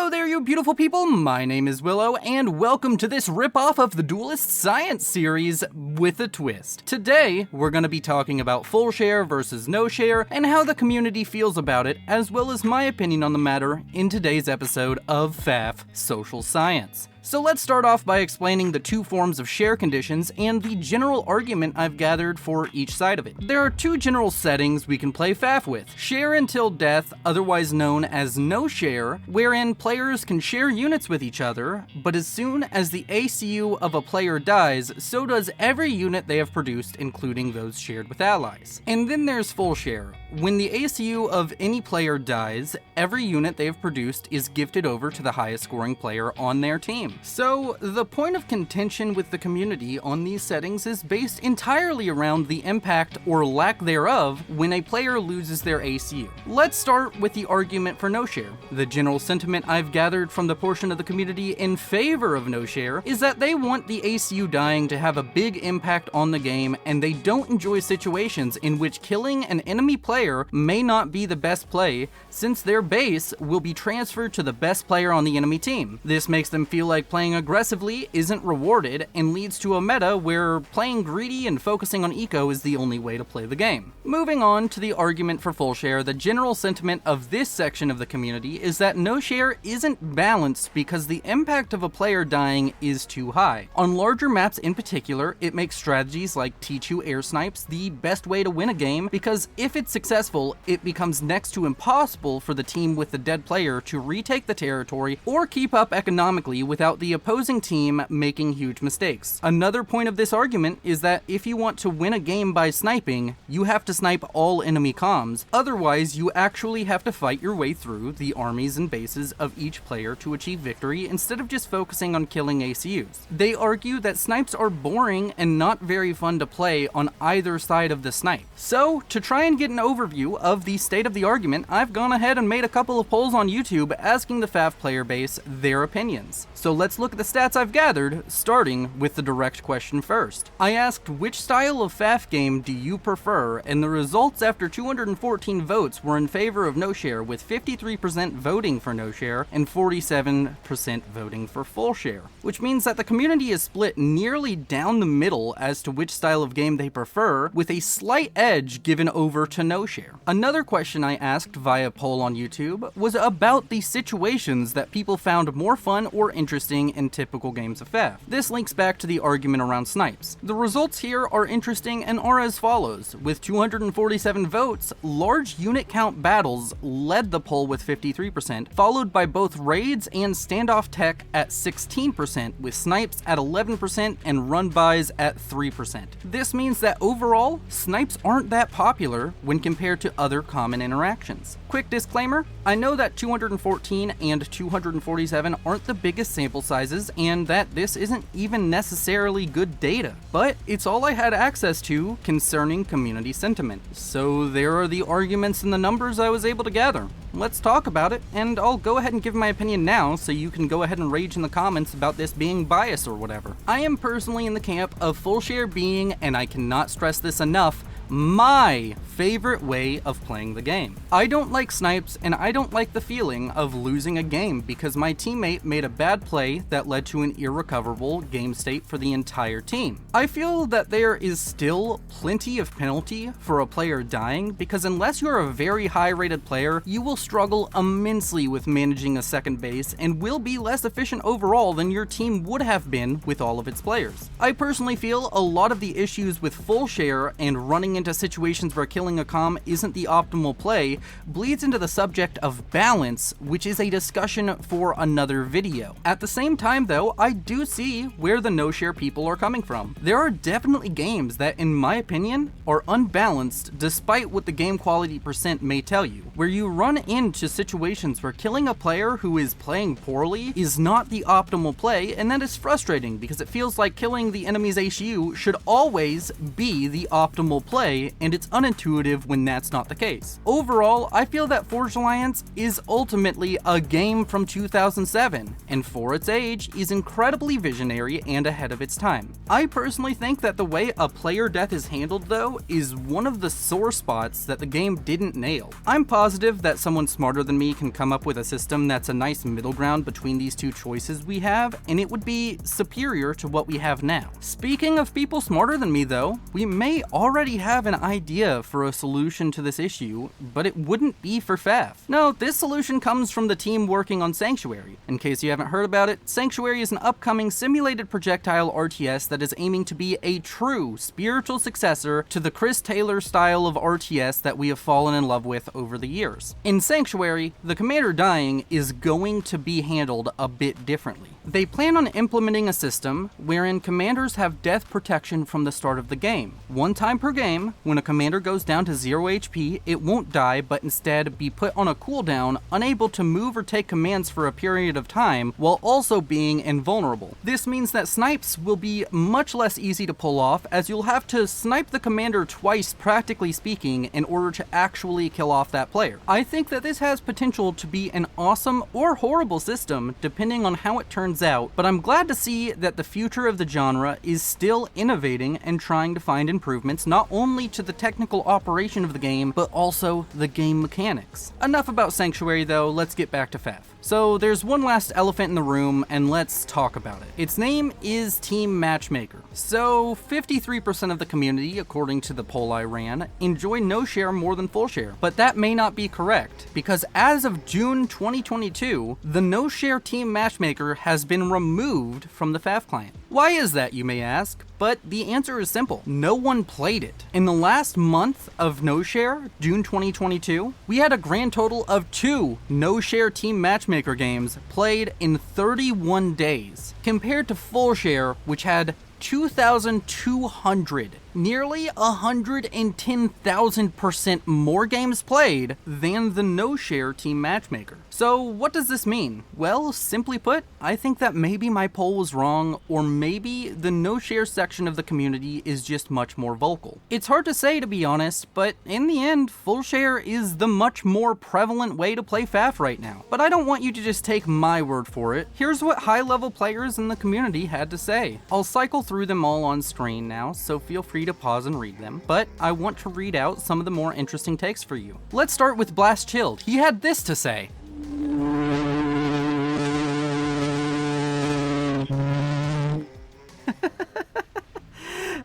Hello there, you beautiful people. My name is Willow, and welcome to this ripoff of the Duelist Science series with a twist. Today, we're going to be talking about full share versus no share, and how the community feels about it, as well as my opinion on the matter in today's episode of FAF Social Science. So let's start off by explaining the two forms of share conditions and the general argument I've gathered for each side of it. There are two general settings we can play FAF with. Share until death, otherwise known as no share, wherein players can share units with each other, but as soon as the ACU of a player dies, so does every unit they have produced, including those shared with allies. And then there's full share. When the ACU of any player dies, every unit they have produced is gifted over to the highest scoring player on their team. So, the point of contention with the community on these settings is based entirely around the impact or lack thereof when a player loses their ACU. Let's start with the argument for no share. The general sentiment I've gathered from the portion of the community in favor of no share is that they want the ACU dying to have a big impact on the game, and they don't enjoy situations in which killing an enemy player may not be the best play, since their base will be transferred to the best player on the enemy team. This makes them feel like playing aggressively isn't rewarded and leads to a meta where playing greedy and focusing on eco is the only way to play the game. Moving on to the argument for full share, the general sentiment of this section of the community is that no share isn't balanced because the impact of a player dying is too high. On larger maps in particular, it makes strategies like T2 air snipes the best way to win a game, because if it's successful, it becomes next to impossible for the team with the dead player to retake the territory or keep up economically without the opposing team making huge mistakes. Another point of this argument is that if you want to win a game by sniping, you have to snipe all enemy comms, otherwise you actually have to fight your way through the armies and bases of each player to achieve victory instead of just focusing on killing ACUs. They argue that snipes are boring and not very fun to play on either side of the snipe. So, to try and get an overview of the state of the argument, I've gone ahead and made a couple of polls on YouTube asking the FAF player base their opinions. So let's look at the stats I've gathered, starting with the direct question first. I asked, which style of FAF game do you prefer, and the results after 214 votes were in favor of no share, with 53% voting for no share and 47% voting for full share, which means that the community is split nearly down the middle as to which style of game they prefer, with a slight edge given over to no share. Another question I asked via poll on YouTube was about the situations that people found more fun or interesting in typical games of FAF. This links back to the argument around snipes. The results here are interesting and are as follows. With 247 votes, large unit count battles led the poll with 53%, followed by both raids and standoff tech at 16%, with snipes at 11% and run-bys at 3%. This means that overall, snipes aren't that popular when compared to other common interactions. Quick disclaimer, I know that 214 and 247 aren't the biggest sample sizes, and that this isn't even necessarily good data, but it's all I had access to concerning community sentiment. So there are the arguments and the numbers I was able to gather. Let's talk about it, and I'll go ahead and give my opinion now so you can go ahead and rage in the comments about this being biased or whatever. I am personally in the camp of full share being, and I cannot stress this enough, my favorite way of playing the game. I don't like snipes, and I don't like the feeling of losing a game because my teammate made a bad play that led to an irrecoverable game state for the entire team. I feel that there is still plenty of penalty for a player dying, because unless you're a very high rated player, you will struggle immensely with managing a second base and will be less efficient overall than your team would have been with all of its players. I personally feel a lot of the issues with full share and running into situations where killing a comm isn't the optimal play bleeds into the subject of balance, which is a discussion for another video. At the same time though, I do see where the no share people are coming from. There are definitely games that, in my opinion, are unbalanced despite what the game quality percent may tell you, where you run into situations where killing a player who is playing poorly is not the optimal play, and that is frustrating because it feels like killing the enemy's HU should always be the optimal play, play, and it's unintuitive when that's not the case. Overall, I feel that Forged Alliance is ultimately a game from 2007, and for its age, is incredibly visionary and ahead of its time. I personally think that the way a player death is handled, though, is one of the sore spots that the game didn't nail. I'm positive that someone smarter than me can come up with a system that's a nice middle ground between these two choices we have, and it would be superior to what we have now. Speaking of people smarter than me, though, we may already have an idea for a solution to this issue, but it wouldn't be for FAF. No, this solution comes from the team working on Sanctuary. In case you haven't heard about it, Sanctuary is an upcoming simulated projectile RTS that is aiming to be a true spiritual successor to the Chris Taylor style of RTS that we have fallen in love with over the years. In Sanctuary, the commander dying is going to be handled a bit differently. They plan on implementing a system wherein commanders have death protection from the start of the game. One time per game, when a commander goes down to 0 HP, it won't die, but instead be put on a cooldown, unable to move or take commands for a period of time, while also being invulnerable. This means that snipes will be much less easy to pull off, as you'll have to snipe the commander twice, practically speaking, in order to actually kill off that player. I think that this has potential to be an awesome or horrible system, depending on how it turns out, but I'm glad to see that the future of the genre is still innovating and trying to find improvements not only to the technical operation of the game, but also the game mechanics. Enough about Sanctuary though, let's get back to FAF. So there's one last elephant in the room, and let's talk about it. Its name is Team Matchmaker. So 53% of the community, according to the poll I ran, enjoy no share more than full share. But that may not be correct, because as of June 2022, the no share Team Matchmaker has been removed from the FAF client. Why is that, you may ask? But the answer is simple. No one played it. In the last month of no share, June 2022, we had a grand total of 2 no share Team Matchmaker games played in 31 days, compared to full share, which had 2,200, nearly 110,000% more games played than the no-share Team Matchmaker. So what does this mean? Well, simply put, I think that maybe my poll was wrong, or maybe the no-share section of the community is just much more vocal. It's hard to say, to be honest, but in the end, full share is the much more prevalent way to play FAF right now. But I don't want you to just take my word for it. Here's what high-level players in the community had to say. I'll cycle through them all on screen now, so feel free to pause and read them, but I want to read out some of the more interesting takes for you. Let's start with Blast Chilled. He had this to say.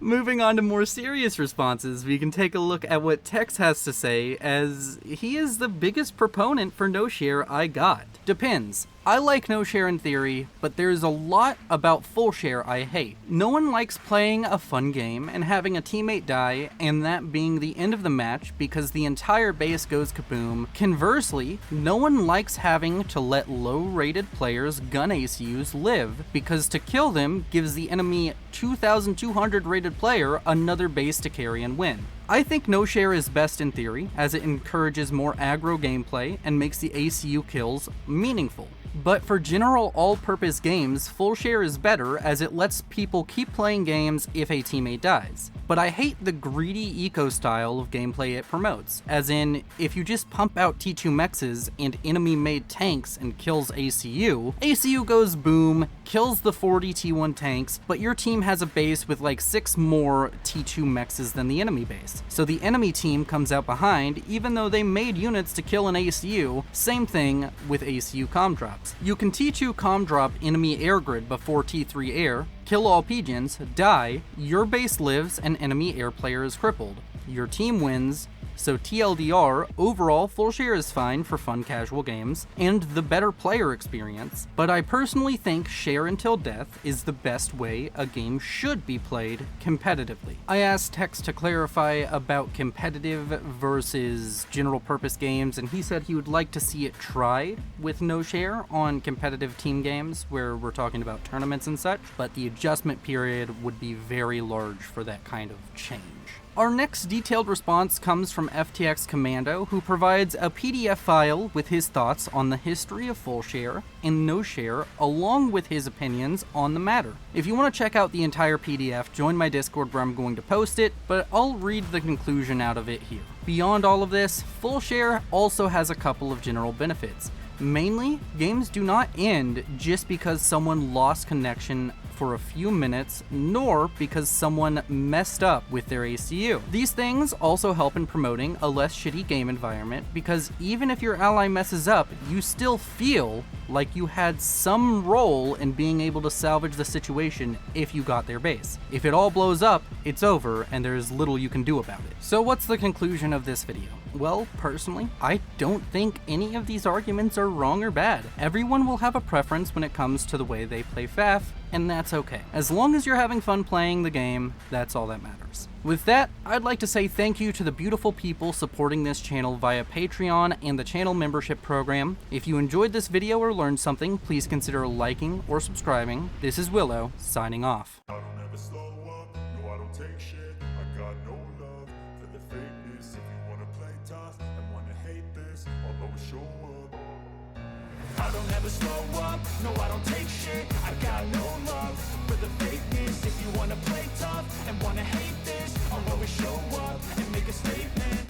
Moving on to more serious responses, we can take a look at what Tex has to say, as he is the biggest proponent for no share I got. Depends. I like no share in theory, but there's a lot about full share I hate. No one likes playing a fun game and having a teammate die and that being the end of the match because the entire base goes kaboom. Conversely, no one likes having to let low-rated players gun ACUs live because to kill them gives the enemy 2,200 rated player another base to carry and win. I think no share is best in theory, as it encourages more aggro gameplay and makes the ACU kills meaningful. But for general all-purpose games, full share is better as it lets people keep playing games if a teammate dies. But I hate the greedy eco style of gameplay it promotes, as in, if you just pump out T2 mexes and enemy-made tanks and kills ACU, ACU goes boom, kills the 40 T1 tanks, but your team has a base with like 6 more T2 mexes than the enemy base. So the enemy team comes out behind, even though they made units to kill an ACU. Same thing with ACU comm drops. You can T2 comm drop enemy air grid before T3 air, kill all pigeons, die, your base lives, and enemy air player is crippled. Your team wins. So TLDR, overall full share is fine for fun casual games, and the better player experience, but I personally think share until death is the best way a game should be played competitively. I asked Tex to clarify about competitive versus general purpose games, and he said he would like to see it tried with no share on competitive team games where we're talking about tournaments and such, but the adjustment period would be very large for that kind of change. Our next detailed response comes from FTX Commando, who provides a PDF file with his thoughts on the history of full share and no share, along with his opinions on the matter. If you want to check out the entire PDF, join my Discord where I'm going to post it, but I'll read the conclusion out of it here. Beyond all of this, full share also has a couple of general benefits. Mainly, games do not end just because someone lost connection for a few minutes, nor because someone messed up with their ACU. These things also help in promoting a less shitty game environment, because even if your ally messes up, you still feel like you had some role in being able to salvage the situation if you got their base. If it all blows up, it's over and there's little you can do about it. So what's the conclusion of this video? Well, personally, I don't think any of these arguments are wrong or bad. Everyone will have a preference when it comes to the way they play FAF, and that's okay. As long as you're having fun playing the game, that's all that matters. With that, I'd like to say thank you to the beautiful people supporting this channel via Patreon and the channel membership program. If you enjoyed this video or learned something, please consider liking or subscribing. This is Willow, signing off. I don't ever slow up, no I don't take shit. I got no love for the fakeness. If you wanna play tough and wanna hate this, I'll always show up. I don't ever slow up, no I don't take shit. I got no love for the fakeness. If you wanna play tough and wanna hate this, I'll always show up and make a statement.